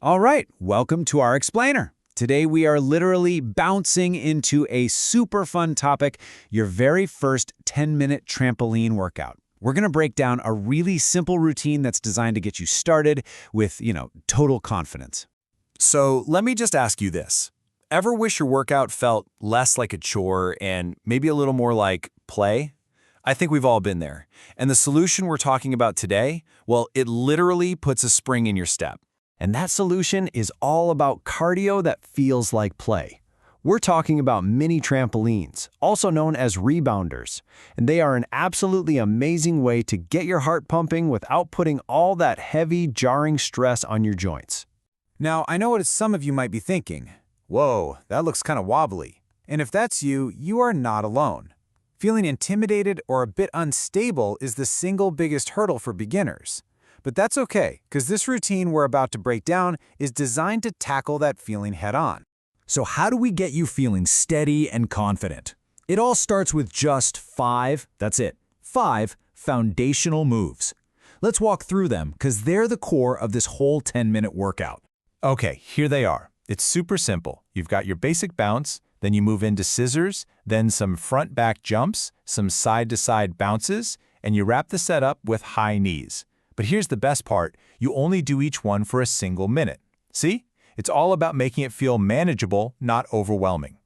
All right, welcome to our explainer. Today we are literally bouncing into a super fun topic, your very first 10-minute trampoline workout. We're going to break down a really simple routine that's designed to get you started with, total confidence. So let me just ask you this. Ever wish your workout felt less like a chore and maybe a little more like play? I think we've all been there. And the solution we're talking about today, well, it literally puts a spring in your step. And that solution is all about cardio that feels like play. We're talking about mini trampolines, also known as rebounders, and they are an absolutely amazing way to get your heart pumping without putting all that heavy, jarring stress on your joints. Now, I know what some of you might be thinking. Whoa, that looks kind of wobbly. And if that's you, you are not alone. Feeling intimidated or a bit unstable is the single biggest hurdle for beginners. But that's okay, because this routine we're about to break down is designed to tackle that feeling head-on. So how do we get you feeling steady and confident? It all starts with just 5 foundational moves. Let's walk through them, because they're the core of this whole 10-minute workout. Okay, here they are. It's super simple. You've got your basic bounce, then you move into scissors, then some front-back jumps, some side-to-side bounces, and you wrap the setup with high knees. But here's the best part, you only do each one for a single minute. See? It's all about making it feel manageable, not overwhelming.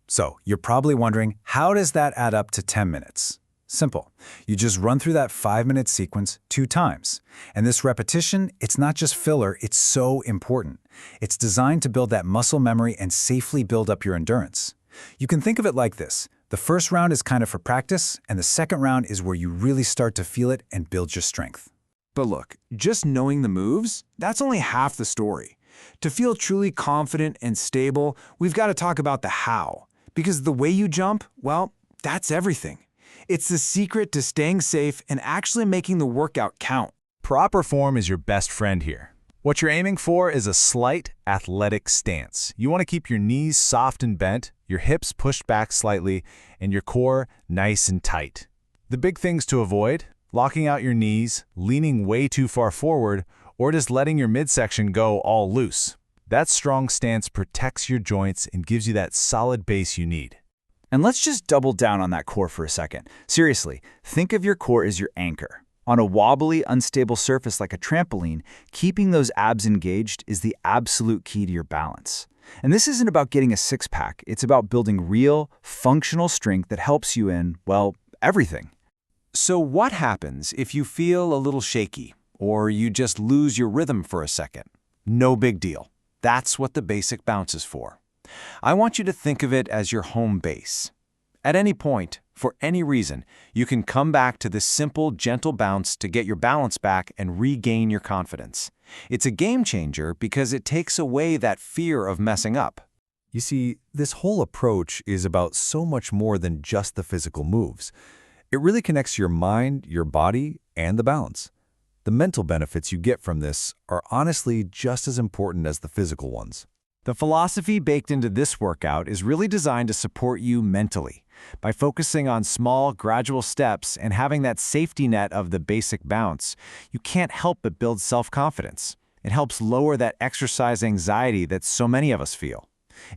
So, you're probably wondering, how does that add up to 10 minutes? Simple. You just run through that 5-minute sequence 2 times. And this repetition, it's not just filler, it's so important. It's designed to build that muscle memory and safely build up your endurance. You can think of it like this. The first round is kind of for practice, and the second round is where you really start to feel it and build your strength. But look, just knowing the moves, that's only half the story. To feel truly confident and stable, we've got to talk about the how. Because the way you jump, well, that's everything. It's the secret to staying safe and actually making the workout count. Proper form is your best friend here. What you're aiming for is a slight athletic stance. You want to keep your knees soft and bent, your hips pushed back slightly, and your core nice and tight. The big things to avoid: locking out your knees, leaning way too far forward, or just letting your midsection go all loose. That strong stance protects your joints and gives you that solid base you need. And let's just double down on that core for a second. Seriously, think of your core as your anchor. On a wobbly, unstable surface like a trampoline, keeping those abs engaged is the absolute key to your balance. And this isn't about getting a six-pack. It's about building real, functional strength that helps you in, well, everything. So what happens if you feel a little shaky, or you just lose your rhythm for a second? No big deal. That's what the basic bounce is for. I want you to think of it as your home base. At any point, for any reason, you can come back to this simple, gentle bounce to get your balance back and regain your confidence. It's a game changer because it takes away that fear of messing up. You see, this whole approach is about so much more than just the physical moves. It really connects your mind, your body, and the balance. The mental benefits you get from this are honestly just as important as the physical ones. The philosophy baked into this workout is really designed to support you mentally. By focusing on small, gradual steps and having that safety net of the basic bounce, you can't help but build self-confidence. It helps lower that exercise anxiety that so many of us feel.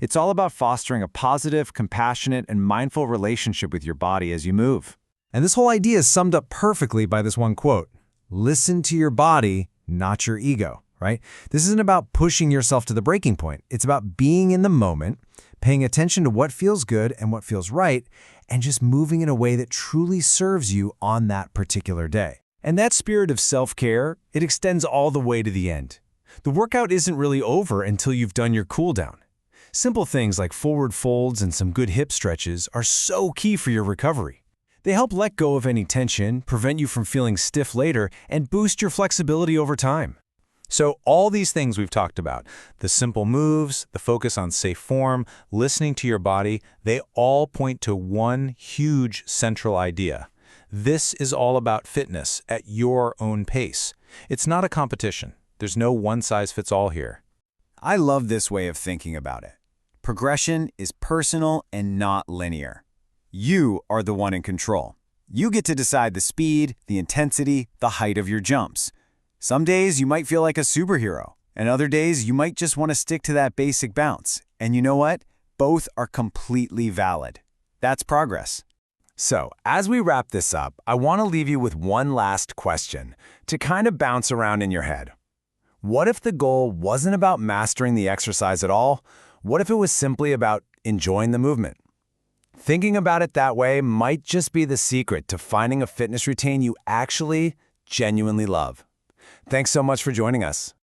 It's all about fostering a positive, compassionate, and mindful relationship with your body as you move. And this whole idea is summed up perfectly by this one quote: "Listen to your body, not your ego," right? This isn't about pushing yourself to the breaking point. It's about being in the moment, paying attention to what feels good and what feels right, and just moving in a way that truly serves you on that particular day. And that spirit of self-care, it extends all the way to the end. The workout isn't really over until you've done your cooldown. Simple things like forward folds and some good hip stretches are so key for your recovery. They help let go of any tension, prevent you from feeling stiff later, and boost your flexibility over time. So all these things we've talked about, the simple moves, the focus on safe form, listening to your body, they all point to one huge central idea. This is all about fitness at your own pace. It's not a competition. There's no one-size-fits-all here. I love this way of thinking about it. Progression is personal and not linear. You are the one in control. You get to decide the speed, the intensity, the height of your jumps. Some days you might feel like a superhero, And other days, you might just want to stick to that basic bounce. And you know what? Both are completely valid. That's progress. So, as we wrap this up, I want to leave you with one last question to kind of bounce around in your head. What if the goal wasn't about mastering the exercise at all? What if it was simply about enjoying the movement? Thinking about it that way might just be the secret to finding a fitness routine you actually genuinely love. Thanks so much for joining us.